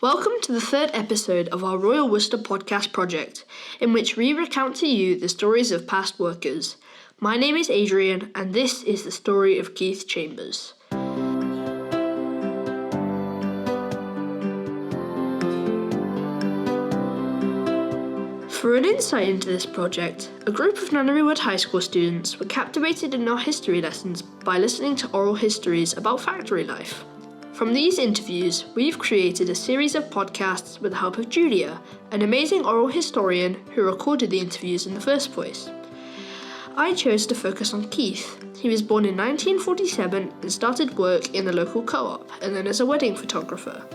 Welcome to the third episode of our Royal Worcester podcast project, in which we recount to you the stories of past workers. My name is Adrian, and this is the story of Keith Chambers. For an insight into this project, a group of Nunnery Wood High School students were captivated in our history lessons by listening to oral histories about factory life. From these interviews, we've created a series of podcasts with the help of Julia, an amazing oral historian who recorded the interviews in the first place. I chose to focus on Keith. He was born in 1947 and started work in the local co-op and then as a wedding photographer.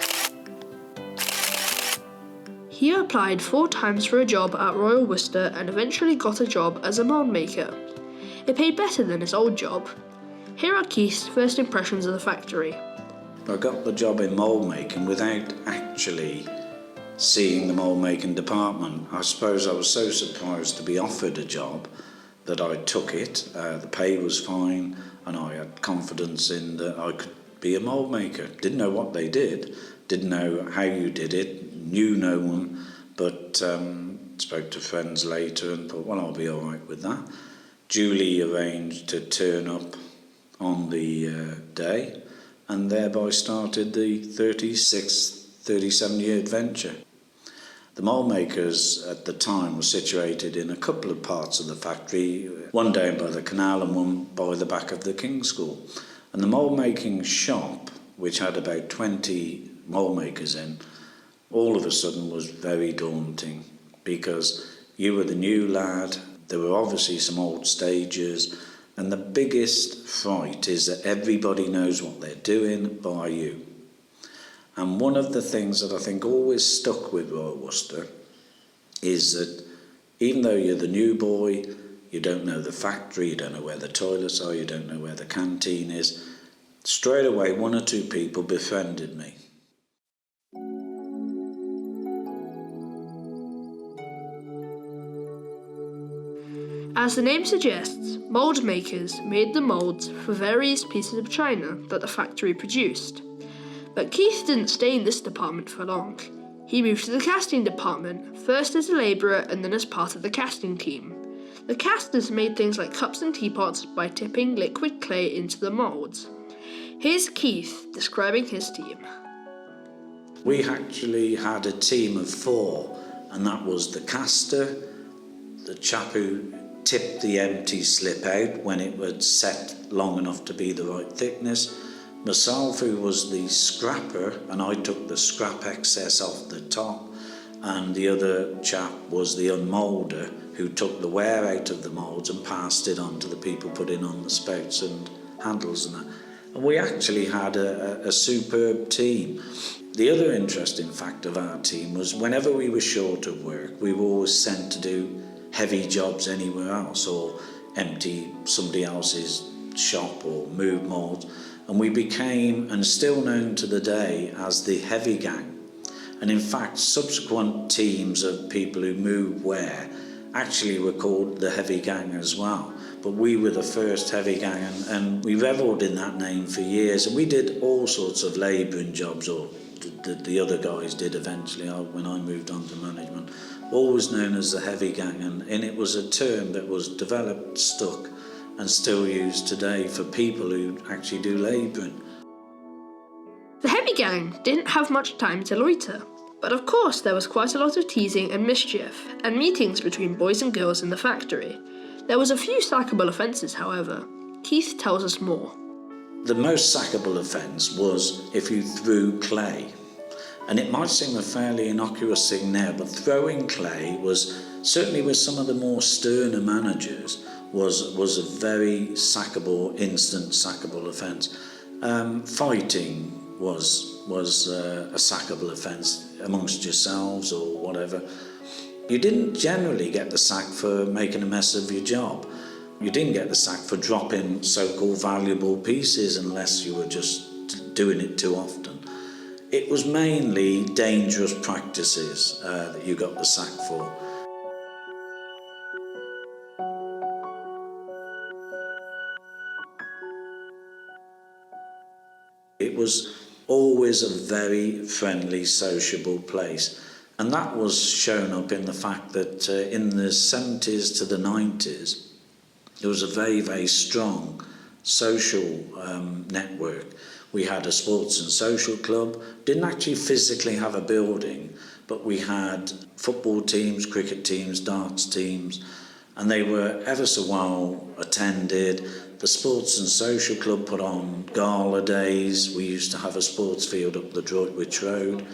He applied 4 times for a job at Royal Worcester and eventually got a job as a mould maker. It paid better than his old job. Here are Keith's first impressions of the factory. I got the job in mould making without actually seeing the mould making department. I suppose I was so surprised to be offered a job that I took it. The pay was fine and I had confidence in that I could be a mould maker. Didn't know what they did, didn't know how you did it, knew no one, but spoke to friends later and thought, well, I'll be all right with that. Julie arranged to turn up on the day, and thereby started the 37-year adventure. The mould makers at the time were situated in a couple of parts of the factory, one down by the canal and one by the back of the King's School. And the mould making shop, which had about 20 mould makers in, all of a sudden was very daunting because you were the new lad, there were obviously some old stagers, and the biggest fright is that everybody knows what they're doing by you. And one of the things that I think always stuck with Royal Worcester is that even though you're the new boy, you don't know the factory, you don't know where the toilets are, you don't know where the canteen is, straight away 1 or 2 people befriended me. As the name suggests, mould makers made the moulds for various pieces of china that the factory produced. But Keith didn't stay in this department for long. He moved to the casting department, first as a labourer and then as part of the casting team. The casters made things like cups and teapots by tipping liquid clay into the moulds. Here's Keith describing his team. We actually had a team of 4, and that was the caster, the chap who tipped the empty slip out when it was set long enough to be the right thickness, myself who was the scrapper, and I took the scrap excess off the top, and the other chap was the unmoulder who took the wear out of the moulds and passed it on to the people putting on the spouts and handles and that. And we actually had a superb team. The other interesting fact of our team was whenever we were short of work, we were always sent to do heavy jobs anywhere else or empty somebody else's shop or move moulds, and we became, and still known to the day, as the heavy gang. And in fact, subsequent teams of people who move ware actually were called the heavy gang as well, but we were the first heavy gang, and we revelled in that name for years, and we did all sorts of labouring jobs, or the other guys did eventually when I moved on to management, always known as the heavy gang, and it was a term that was developed, stuck, and still used today for people who actually do labouring. The heavy gang didn't have much time to loiter, but of course there was quite a lot of teasing and mischief, and meetings between boys and girls in the factory. There was a few sackable offences, however. Keith tells us more. The most sackable offence was if you threw clay. And it might seem a fairly innocuous thing now, but throwing clay was, certainly with some of the more sterner managers, was a very sackable, instant sackable offence. Fighting was a sackable offence amongst yourselves or whatever. You didn't generally get the sack for making a mess of your job. You didn't get the sack for dropping so-called valuable pieces unless you were just doing it too often. It was mainly dangerous practices that you got the sack for. It was always a very friendly, sociable place. And that was shown up in the fact that in the 70s to the 90s, there was a very, very strong social network. We had a sports and social club, didn't actually physically have a building, but we had football teams, cricket teams, darts teams, and they were ever so well attended. The sports and social club put on gala days. We used to have a sports field up the Droitwich Road.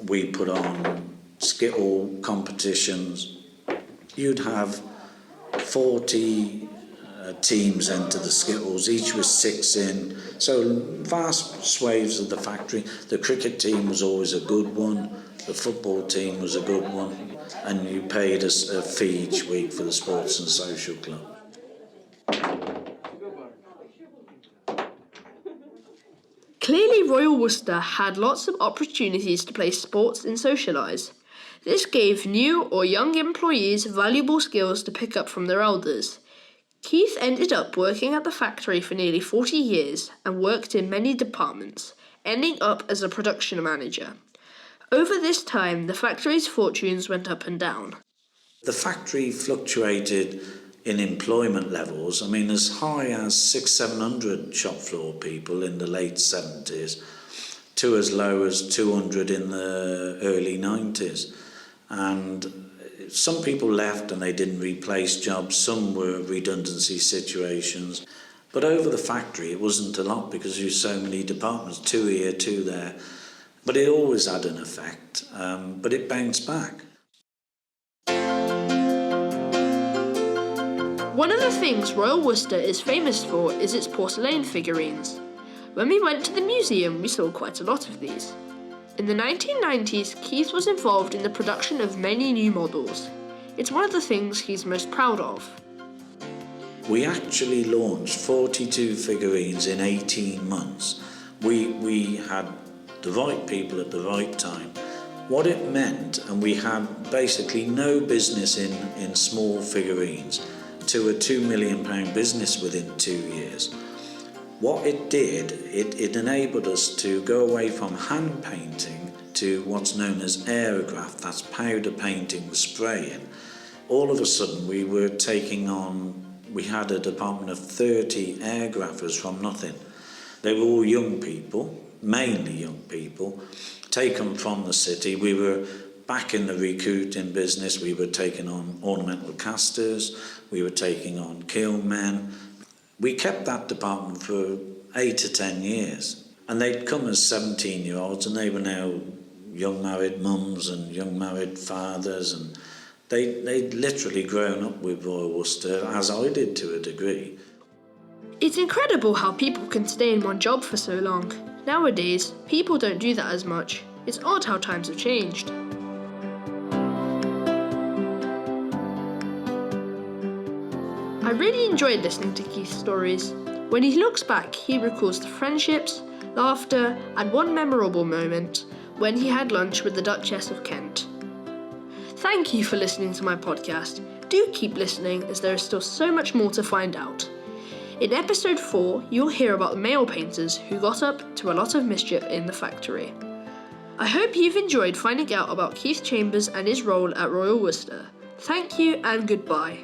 We put on skittle competitions. You'd have 40 teams enter the skittles, each with 6 in. So vast swathes of the factory. The cricket team was always a good one. The football team was a good one. And you paid us a fee each week for the sports and social club. Clearly, Royal Worcester had lots of opportunities to play sports and socialise. This gave new or young employees valuable skills to pick up from their elders. Keith ended up working at the factory for nearly 40 years and worked in many departments, ending up as a production manager. Over this time, the factory's fortunes went up and down. The factory fluctuated in employment levels. I mean, as high as 600-700 shop floor people in the late 70s to as low as 200 in the early 90s. And some people left and they didn't replace jobs. Some were redundancy situations. But over the factory, it wasn't a lot because there were so many departments, 2 here, 2 there. But it always had an effect, but it bounced back. One of the things Royal Worcester is famous for is its porcelain figurines. When we went to the museum, we saw quite a lot of these. In the 1990s, Keith was involved in the production of many new models. It's one of the things he's most proud of. We actually launched 42 figurines in 18 months. We had the right people at the right time. What it meant, and we had basically no business in small figurines, to a £2 million business within 2 years. What it did, it enabled us to go away from hand painting to what's known as aerograph, that's powder painting with spraying. All of a sudden we were taking on, we had a department of 30 airgraphers from nothing. They were all young people, mainly young people, taken from the city. We were back in the recruiting business. We were taking on ornamental casters, we were taking on kiln men. We kept that department for 8 to 10 years. And they'd come as 17-year-olds and they were now young married mums and young married fathers, and they'd literally grown up with Royal Worcester, as I did to a degree. It's incredible how people can stay in one job for so long. Nowadays, people don't do that as much. It's odd how times have changed. I really enjoyed listening to Keith's stories. When he looks back, he recalls the friendships, laughter, and one memorable moment when he had lunch with the Duchess of Kent. Thank you for listening to my podcast. Do keep listening, as there is still so much more to find out. In episode 4, you'll hear about the male painters who got up to a lot of mischief in the factory. I hope you've enjoyed finding out about Keith Chambers and his role at Royal Worcester. Thank you and goodbye.